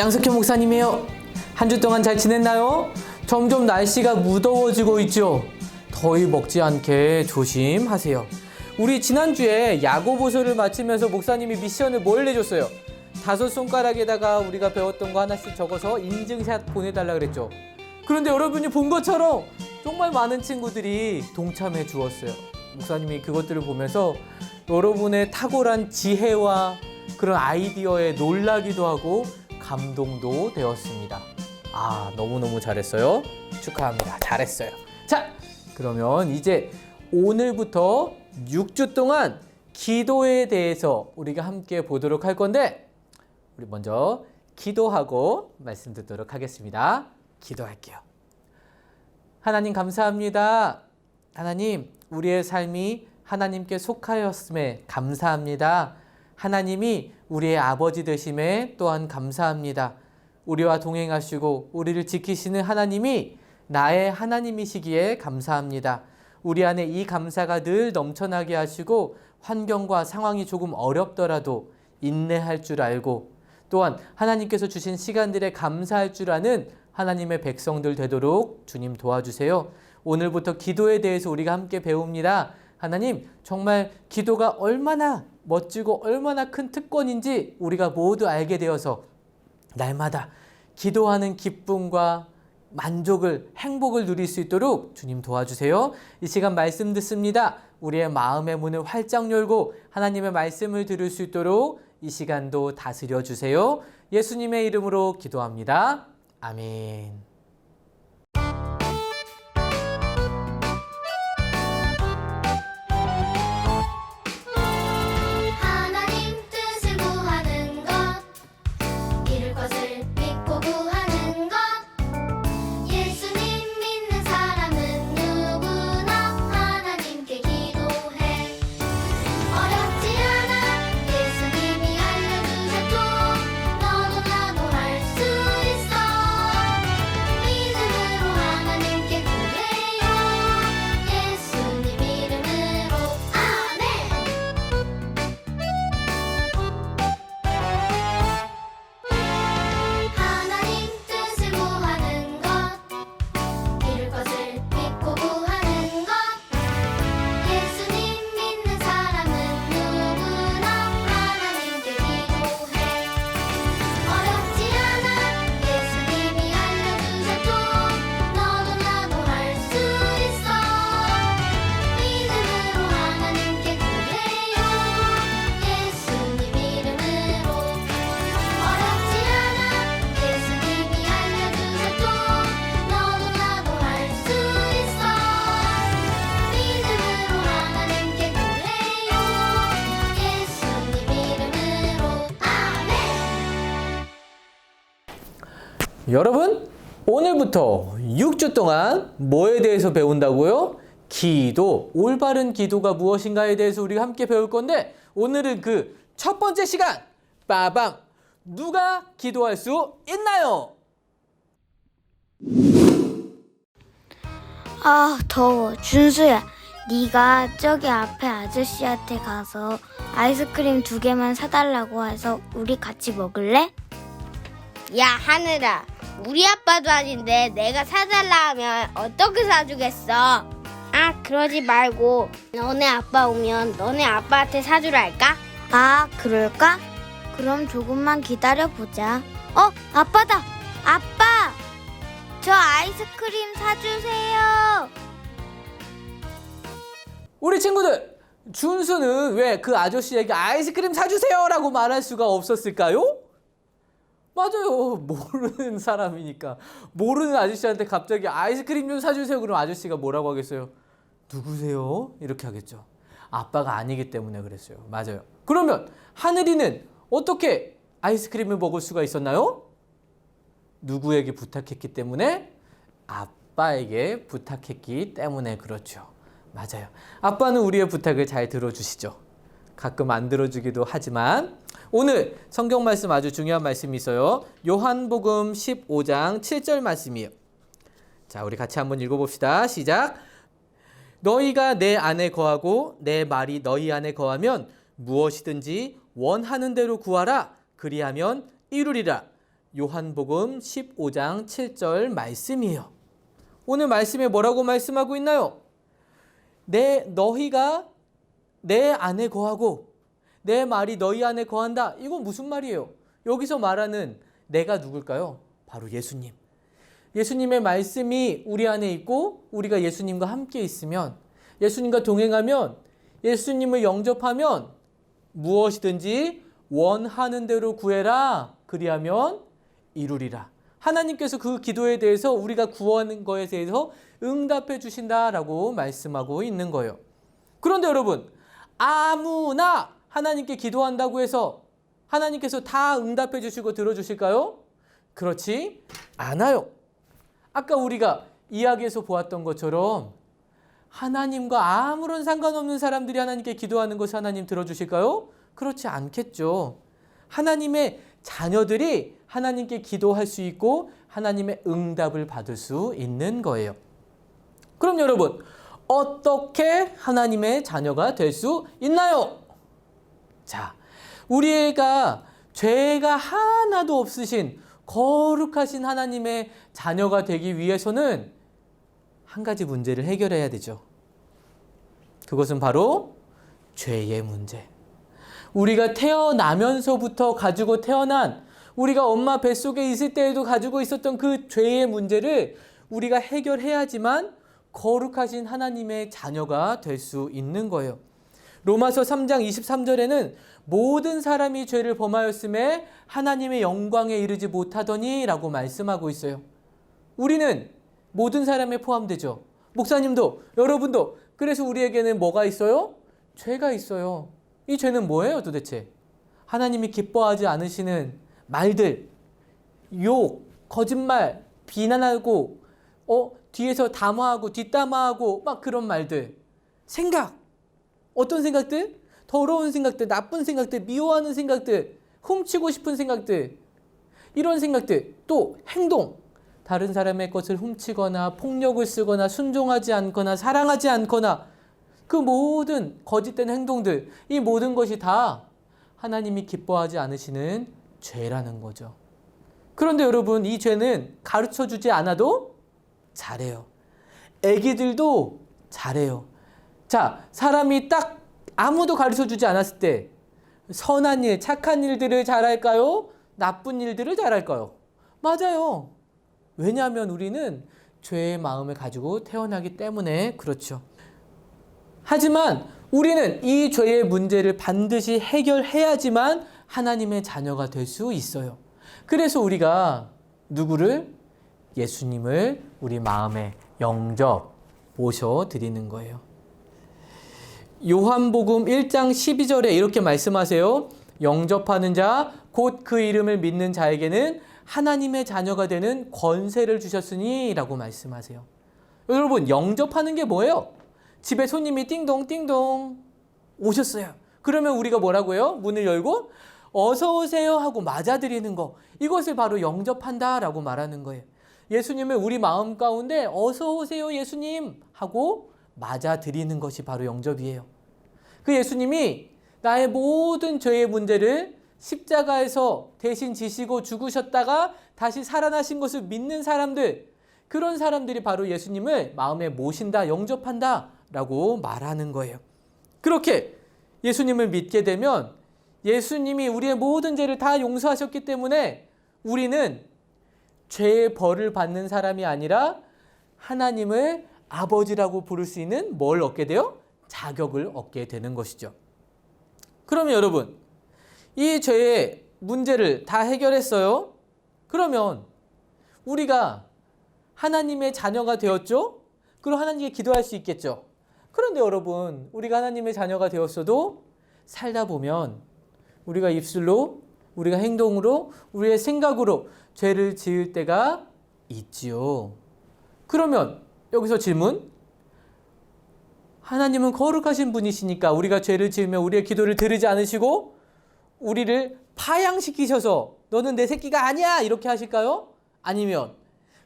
양석현 목사님이에요. 한 주 동안 잘 지냈나요? 점점 날씨가 무더워지고 있죠. 더위 먹지 않게 조심하세요. 우리 지난주에 야고보서를 마치면서 목사님이 미션을 뭘 내줬어요? 5손가락에다가 우리가 배웠던 거 하나씩 적어서 인증샷 보내달라 그랬죠. 그런데 여러분이 본 것처럼 정말 많은 친구들이 동참해 주었어요. 목사님이 그것들을 보면서 여러분의 탁월한 지혜와 그런 아이디어에 놀라기도 하고 감동도 되었습니다. 너무너무 잘했어요. 축하합니다. 잘했어요. 자, 그러면 이제 오늘부터 6주 동안 기도에 대해서 우리가 함께 보도록 할 건데, 우리 먼저 기도하고 말씀 듣도록 하겠습니다. 기도할게요. 하나님 감사합니다. 하나님, 우리의 삶이 하나님께 속하였음에 감사합니다. 하나님이 우리의 아버지 되심에 또한 감사합니다. 우리와 동행하시고 우리를 지키시는 하나님이 나의 하나님이시기에 감사합니다. 우리 안에 이 감사가 늘 넘쳐나게 하시고 환경과 상황이 조금 어렵더라도 인내할 줄 알고 또한 하나님께서 주신 시간들에 감사할 줄 아는 하나님의 백성들 되도록 주님 도와주세요. 오늘부터 기도에 대해서 우리가 함께 배웁니다. 하나님, 정말 기도가 얼마나 멋지고 얼마나 큰 특권인지 우리가 모두 알게 되어서 날마다 기도하는 기쁨과 만족을, 행복을 누릴 수 있도록 주님 도와주세요. 이 시간 말씀 듣습니다. 우리의 마음의 문을 활짝 열고 하나님의 말씀을 들을 수 있도록 이 시간도 다스려 주세요. 예수님의 이름으로 기도합니다. 아멘. 여러분, 오늘부터 6주 동안 뭐에 대해서 배운다고요? 기도, 올바른 기도가 무엇인가에 대해서 우리가 함께 배울 건데, 오늘은 그 첫 번째 시간, 빠밤! 누가 기도할 수 있나요? 더워. 준수야, 네가 저기 앞에 아저씨한테 가서 아이스크림 2개만 사달라고 해서 우리 같이 먹을래? 야, 하늘아, 우리 아빠도 아닌데 내가 사달라 하면 어떻게 사주겠어? 그러지 말고 너네 아빠 오면 너네 아빠한테 사주라 할까? 그럴까? 그럼 조금만 기다려보자. 아빠다! 아빠! 저 아이스크림 사주세요. 우리 친구들, 준수는 왜 그 아저씨에게 아이스크림 사주세요 라고 말할 수가 없었을까요? 맞아요. 모르는 사람이니까. 모르는 아저씨한테 갑자기 아이스크림 좀 사주세요. 그럼 아저씨가 뭐라고 하겠어요? 누구세요? 이렇게 하겠죠. 아빠가 아니기 때문에 그랬어요. 맞아요. 그러면 하늘이는 어떻게 아이스크림을 먹을 수가 있었나요? 누구에게 부탁했기 때문에? 아빠에게 부탁했기 때문에 그렇죠. 맞아요. 아빠는 우리의 부탁을 잘 들어주시죠. 가끔 안 들어주기도 하지만 오늘 성경 말씀 아주 중요한 말씀이 있어요. 요한복음 15장 7절 말씀이에요. 자, 우리 같이 한번 읽어봅시다. 시작. 너희가 내 안에 거하고 내 말이 너희 안에 거하면 무엇이든지 원하는 대로 구하라. 그리하면 이루리라. 요한복음 15장 7절 말씀이에요. 오늘 말씀에 뭐라고 말씀하고 있나요? 너희가 내 안에 거하고 내 말이 너희 안에 거한다. 이건 무슨 말이에요? 여기서 말하는 내가 누굴까요? 바로 예수님. 예수님의 말씀이 우리 안에 있고 우리가 예수님과 함께 있으면, 예수님과 동행하면, 예수님을 영접하면 무엇이든지 원하는 대로 구해라. 그리하면 이루리라. 하나님께서 그 기도에 대해서 우리가 구하는 것에 대해서 응답해 주신다라고 말씀하고 있는 거예요. 그런데 여러분, 아무나 하나님께 기도한다고 해서 하나님께서 다 응답해 주시고 들어주실까요? 그렇지 않아요. 아까 우리가 이야기에서 보았던 것처럼 하나님과 아무런 상관없는 사람들이 하나님께 기도하는 것을 하나님 들어주실까요? 그렇지 않겠죠. 하나님의 자녀들이 하나님께 기도할 수 있고 하나님의 응답을 받을 수 있는 거예요. 그럼 여러분, 어떻게 하나님의 자녀가 될 수 있나요? 자, 우리가 죄가 하나도 없으신 거룩하신 하나님의 자녀가 되기 위해서는 한 가지 문제를 해결해야 되죠. 그것은 바로 죄의 문제. 우리가 태어나면서부터 가지고 태어난, 우리가 엄마 뱃속에 있을 때에도 가지고 있었던 그 죄의 문제를 우리가 해결해야지만 거룩하신 하나님의 자녀가 될 수 있는 거예요. 로마서 3장 23절에는 모든 사람이 죄를 범하였음에 하나님의 영광에 이르지 못하더니 라고 말씀하고 있어요. 우리는 모든 사람에 포함되죠. 목사님도, 여러분도. 그래서 우리에게는 뭐가 있어요? 죄가 있어요. 이 죄는 뭐예요 도대체? 하나님이 기뻐하지 않으시는 말들, 욕, 거짓말, 비난하고 뒤에서 담화하고 뒷담화하고 막 그런 말들, 생각, 어떤 생각들? 더러운 생각들, 나쁜 생각들, 미워하는 생각들, 훔치고 싶은 생각들, 이런 생각들. 또 행동, 다른 사람의 것을 훔치거나 폭력을 쓰거나 순종하지 않거나 사랑하지 않거나 그 모든 거짓된 행동들, 이 모든 것이 다 하나님이 기뻐하지 않으시는 죄라는 거죠. 그런데 여러분, 이 죄는 가르쳐주지 않아도 잘해요. 애기들도 잘해요. 자, 사람이 딱 아무도 가르쳐주지 않았을 때 선한 일, 착한 일들을 잘할까요? 나쁜 일들을 잘할까요? 맞아요. 왜냐하면 우리는 죄의 마음을 가지고 태어나기 때문에 그렇죠. 하지만 우리는 이 죄의 문제를 반드시 해결해야지만 하나님의 자녀가 될 수 있어요. 그래서 우리가 누구를? 예수님을 우리 마음에 영접 모셔드리는 거예요. 요한복음 1장 12절에 이렇게 말씀하세요. 영접하는 자, 곧 그 이름을 믿는 자에게는 하나님의 자녀가 되는 권세를 주셨으니 라고 말씀하세요. 여러분, 영접하는 게 뭐예요? 집에 손님이 띵동 띵동 오셨어요. 그러면 우리가 뭐라고 해요? 문을 열고 어서 오세요 하고 맞아드리는 거, 이것을 바로 영접한다라고 말하는 거예요. 예수님을 우리 마음 가운데 어서 오세요 예수님 하고 맞아드리는 것이 바로 영접이에요. 그 예수님이 나의 모든 죄의 문제를 십자가에서 대신 지시고 죽으셨다가 다시 살아나신 것을 믿는 사람들, 그런 사람들이 바로 예수님을 마음에 모신다, 영접한다 라고 말하는 거예요. 그렇게 예수님을 믿게 되면 예수님이 우리의 모든 죄를 다 용서하셨기 때문에 우리는 죄의 벌을 받는 사람이 아니라 하나님을 아버지라고 부를 수 있는 뭘 얻게 돼요? 자격을 얻게 되는 것이죠. 그러면 여러분, 이 죄의 문제를 다 해결했어요. 그러면 우리가 하나님의 자녀가 되었죠? 그럼 하나님께 기도할 수 있겠죠? 그런데 여러분, 우리가 하나님의 자녀가 되었어도 살다 보면 우리가 입술로, 우리가 행동으로, 우리의 생각으로 죄를 지을 때가 있지요. 그러면 여기서 질문, 하나님은 거룩하신 분이시니까 우리가 죄를 지으면 우리의 기도를 들으지 않으시고 우리를 파양시키셔서 너는 내 새끼가 아니야 이렇게 하실까요? 아니면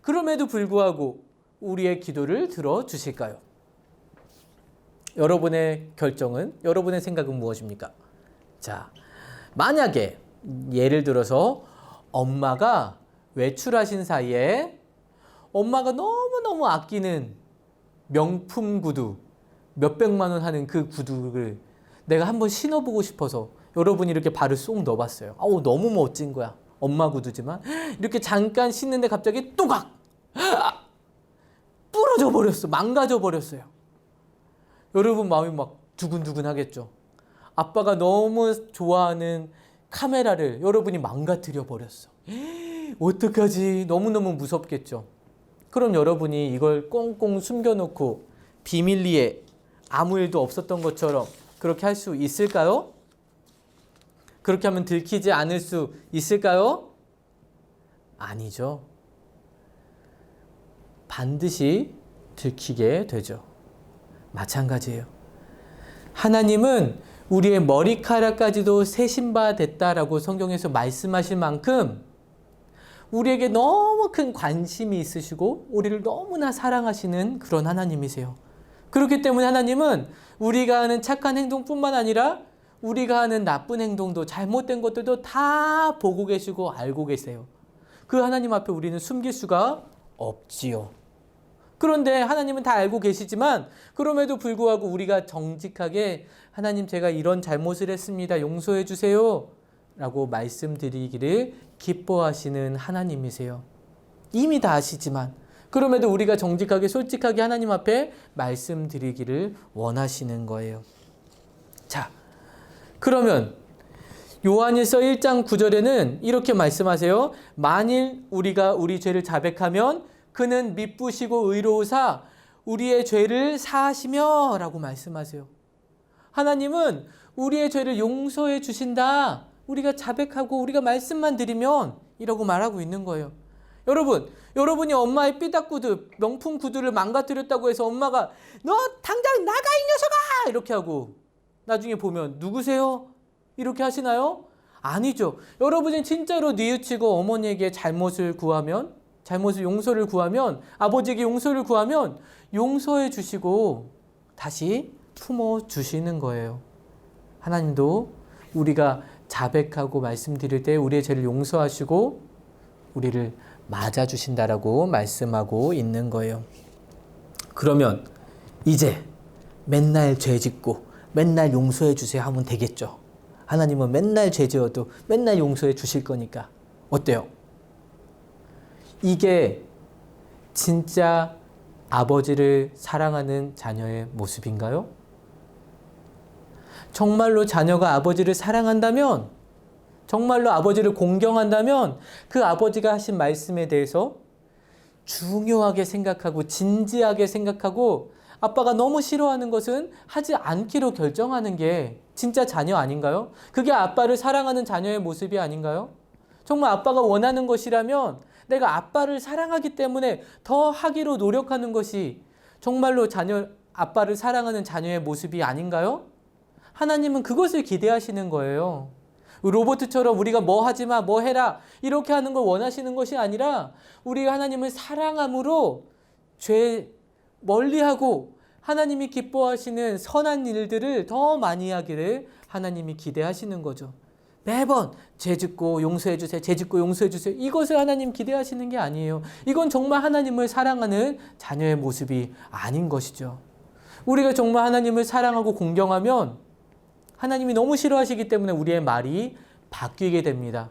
그럼에도 불구하고 우리의 기도를 들어주실까요? 여러분의 결정은, 여러분의 생각은 무엇입니까? 자, 만약에 예를 들어서 엄마가 외출하신 사이에 엄마가 너무너무 아끼는 명품 구두, 몇백만 원 하는 그 구두를 내가 한번 신어보고 싶어서 여러분이 이렇게 발을 쏙 넣어봤어요. 아우, 너무 멋진 거야. 엄마 구두지만 이렇게 잠깐 신는데 갑자기 또각 부러져 버렸어. 망가져 버렸어요. 여러분 마음이 막 두근두근 하겠죠. 아빠가 너무 좋아하는 카메라를 여러분이 망가뜨려 버렸어. 어떡하지? 너무너무 무섭겠죠. 그럼 여러분이 이걸 꽁꽁 숨겨놓고 비밀리에 아무 일도 없었던 것처럼 그렇게 할 수 있을까요? 그렇게 하면 들키지 않을 수 있을까요? 아니죠. 반드시 들키게 되죠. 마찬가지예요. 하나님은 우리의 머리카락까지도 세신 바 됐다라고 성경에서 말씀하실 만큼 우리에게 너무 큰 관심이 있으시고 우리를 너무나 사랑하시는 그런 하나님이세요. 그렇기 때문에 하나님은 우리가 하는 착한 행동뿐만 아니라 우리가 하는 나쁜 행동도 잘못된 것들도 다 보고 계시고 알고 계세요. 그 하나님 앞에 우리는 숨길 수가 없지요. 그런데 하나님은 다 알고 계시지만 그럼에도 불구하고 우리가 정직하게 하나님 제가 이런 잘못을 했습니다. 용서해 주세요. 라고 말씀드리기를 기뻐하시는 하나님이세요. 이미 다 아시지만 그럼에도 우리가 정직하게 솔직하게 하나님 앞에 말씀드리기를 원하시는 거예요. 자, 그러면 요한일서 1장 9절에는 이렇게 말씀하세요. 만일 우리가 우리 죄를 자백하면 그는 미쁘시고 의로우사 우리의 죄를 사하시며 라고 말씀하세요. 하나님은 우리의 죄를 용서해 주신다. 우리가 자백하고 우리가 말씀만 드리면 이라고 말하고 있는 거예요. 여러분이 엄마의 삐딱구두, 명품 구두를 망가뜨렸다고 해서 엄마가 너 당장 나가 이 녀석아! 이렇게 하고 나중에 보면 누구세요? 이렇게 하시나요? 아니죠. 여러분이 진짜로 뉘우치고 어머니에게 잘못을 용서를 구하면 아버지에게 용서를 구하면 용서해 주시고 다시 품어 주시는 거예요. 하나님도 우리가 자백하고 말씀드릴 때 우리의 죄를 용서하시고 우리를 맞아주신다라고 말씀하고 있는 거예요. 그러면 이제 맨날 죄 짓고 맨날 용서해 주세요 하면 되겠죠. 하나님은 맨날 죄 지어도 맨날 용서해 주실 거니까. 어때요? 이게 진짜 아버지를 사랑하는 자녀의 모습인가요? 정말로 자녀가 아버지를 사랑한다면, 정말로 아버지를 공경한다면 그 아버지가 하신 말씀에 대해서 중요하게 생각하고 진지하게 생각하고 아빠가 너무 싫어하는 것은 하지 않기로 결정하는 게 진짜 자녀 아닌가요? 그게 아빠를 사랑하는 자녀의 모습이 아닌가요? 정말 아빠가 원하는 것이라면 내가 아빠를 사랑하기 때문에 더 하기로 노력하는 것이 정말로 아빠를 사랑하는 자녀의 모습이 아닌가요? 하나님은 그것을 기대하시는 거예요. 로봇처럼 우리가 뭐 하지 마, 뭐 해라 이렇게 하는 걸 원하시는 것이 아니라 우리가 하나님을 사랑함으로 죄 멀리하고 하나님이 기뻐하시는 선한 일들을 더 많이 하기를 하나님이 기대하시는 거죠. 매번 죄 짓고 용서해 주세요. 죄 짓고 용서해 주세요. 이것을 하나님 기대하시는 게 아니에요. 이건 정말 하나님을 사랑하는 자녀의 모습이 아닌 것이죠. 우리가 정말 하나님을 사랑하고 공경하면 하나님이 너무 싫어하시기 때문에 우리의 말이 바뀌게 됩니다.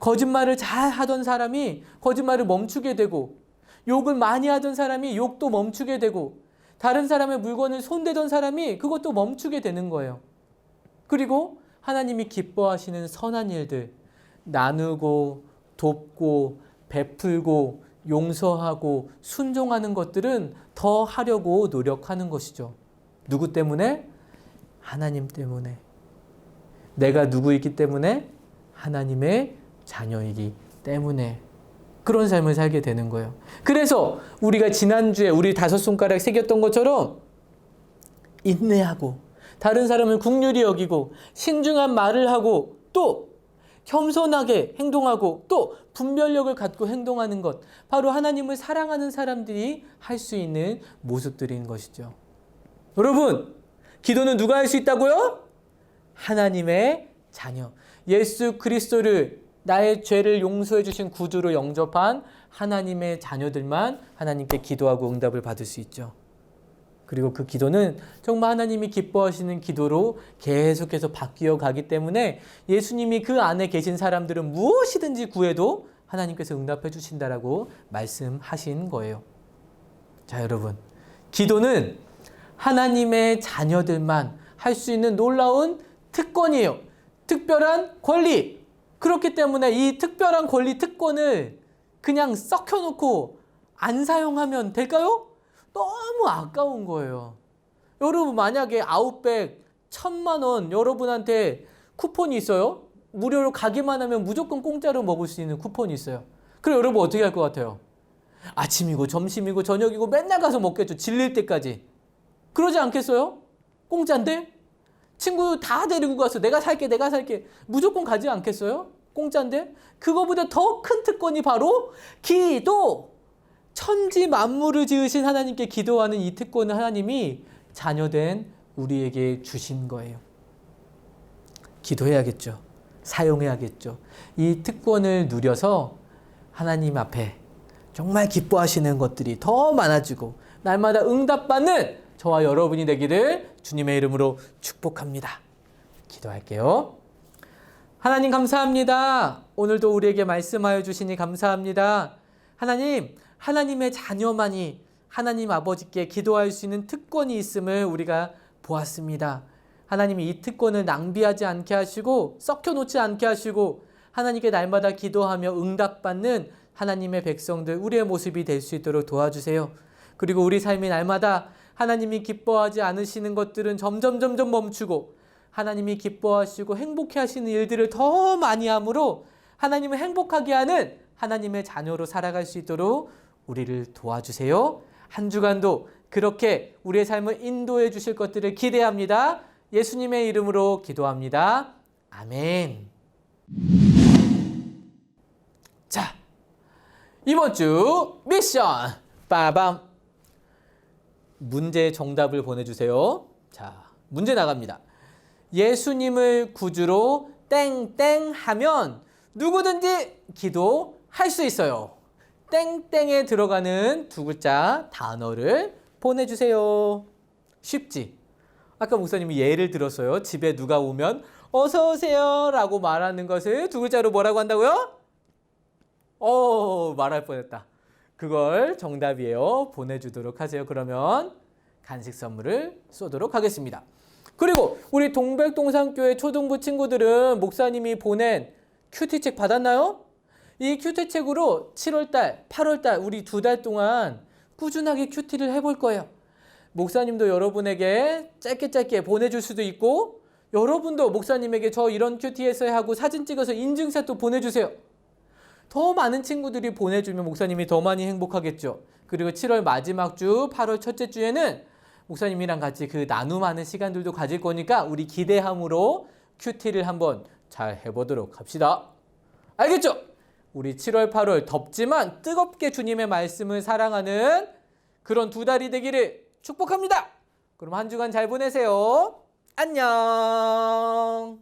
거짓말을 잘 하던 사람이 거짓말을 멈추게 되고 욕을 많이 하던 사람이 욕도 멈추게 되고 다른 사람의 물건을 손대던 사람이 그것도 멈추게 되는 거예요. 그리고 하나님이 기뻐하시는 선한 일들, 나누고 돕고 베풀고 용서하고 순종하는 것들은 더 하려고 노력하는 것이죠. 누구 때문에? 하나님 때문에. 내가 누구이기 때문에? 하나님의 자녀이기 때문에. 그런 삶을 살게 되는 거예요. 그래서 우리가 지난주에 우리 5손가락 새겼던 것처럼 인내하고 다른 사람을 긍휼히 여기고 신중한 말을 하고 또 겸손하게 행동하고 또 분별력을 갖고 행동하는 것, 바로 하나님을 사랑하는 사람들이 할 수 있는 모습들인 것이죠. 여러분, 기도는 누가 할 수 있다고요? 하나님의 자녀, 예수 그리스도를 나의 죄를 용서해 주신 구주로 영접한 하나님의 자녀들만 하나님께 기도하고 응답을 받을 수 있죠. 그리고 그 기도는 정말 하나님이 기뻐하시는 기도로 계속해서 바뀌어 가기 때문에 예수님이 그 안에 계신 사람들은 무엇이든지 구해도 하나님께서 응답해 주신다라고 말씀하신 거예요. 자, 여러분, 기도는 하나님의 자녀들만 할 수 있는 놀라운 특권이에요. 특별한 권리. 그렇기 때문에 이 특별한 권리, 특권을 그냥 썩혀놓고 안 사용하면 될까요? 너무 아까운 거예요. 여러분, 만약에 아웃백 1,000만 원 여러분한테 쿠폰이 있어요. 무료로 가기만 하면 무조건 공짜로 먹을 수 있는 쿠폰이 있어요. 그럼 여러분 어떻게 할 것 같아요? 아침이고 점심이고 저녁이고 맨날 가서 먹겠죠. 질릴 때까지. 그러지 않겠어요? 공짜인데? 친구 다 데리고 가서 내가 살게 무조건 가지 않겠어요? 공짜인데? 그거보다 더 큰 특권이 바로 기도! 천지 만물을 지으신 하나님께 기도하는 이 특권을 하나님이 자녀된 우리에게 주신 거예요. 기도해야겠죠. 사용해야겠죠. 이 특권을 누려서 하나님 앞에 정말 기뻐하시는 것들이 더 많아지고 날마다 응답받는 저와 여러분이 되기를 주님의 이름으로 축복합니다. 기도할게요. 하나님 감사합니다. 오늘도 우리에게 말씀하여 주시니 감사합니다. 하나님, 하나님의 자녀만이 하나님 아버지께 기도할 수 있는 특권이 있음을 우리가 보았습니다. 하나님이 이 특권을 낭비하지 않게 하시고 썩혀놓지 않게 하시고 하나님께 날마다 기도하며 응답받는 하나님의 백성들, 우리의 모습이 될 수 있도록 도와주세요. 그리고 우리 삶이 날마다 하나님이 기뻐하지 않으시는 것들은 점점 멈추고 하나님이 기뻐하시고 행복해 하시는 일들을 더 많이 함으로 하나님을 행복하게 하는 하나님의 자녀로 살아갈 수 있도록 우리를 도와주세요. 한 주간도 그렇게 우리의 삶을 인도해 주실 것들을 기대합니다. 예수님의 이름으로 기도합니다. 아멘. 자, 이번 주 미션 빠밤. 문제 정답을 보내주세요. 자, 문제 나갑니다. 예수님을 구주로 땡땡 하면 누구든지 기도할 수 있어요. 땡땡에 들어가는 두 글자 단어를 보내주세요. 쉽지? 아까 목사님이 예를 들었어요. 집에 누가 오면 어서 오세요 라고 말하는 것을 두 글자로 뭐라고 한다고요? 말할 뻔했다. 그걸 정답이에요. 보내주도록 하세요. 그러면 간식 선물을 쏘도록 하겠습니다. 그리고 우리 동백동산교회 초등부 친구들은 목사님이 보낸 큐티책 받았나요? 이 큐티책으로 7월달, 8월달 우리 2달 동안 꾸준하게 큐티를 해볼 거예요. 목사님도 여러분에게 짧게 보내줄 수도 있고 여러분도 목사님에게 저 이런 큐티 했어요 하고 사진 찍어서 인증샷도 보내주세요. 더 많은 친구들이 보내주면 목사님이 더 많이 행복하겠죠. 그리고 7월 마지막 주, 8월 첫째 주에는 목사님이랑 같이 그 나눔하는 시간들도 가질 거니까 우리 기대함으로 큐티를 한번 잘 해보도록 합시다. 알겠죠? 우리 7월, 8월 덥지만 뜨겁게 주님의 말씀을 사랑하는 그런 2달이 되기를 축복합니다. 그럼 한 주간 잘 보내세요. 안녕.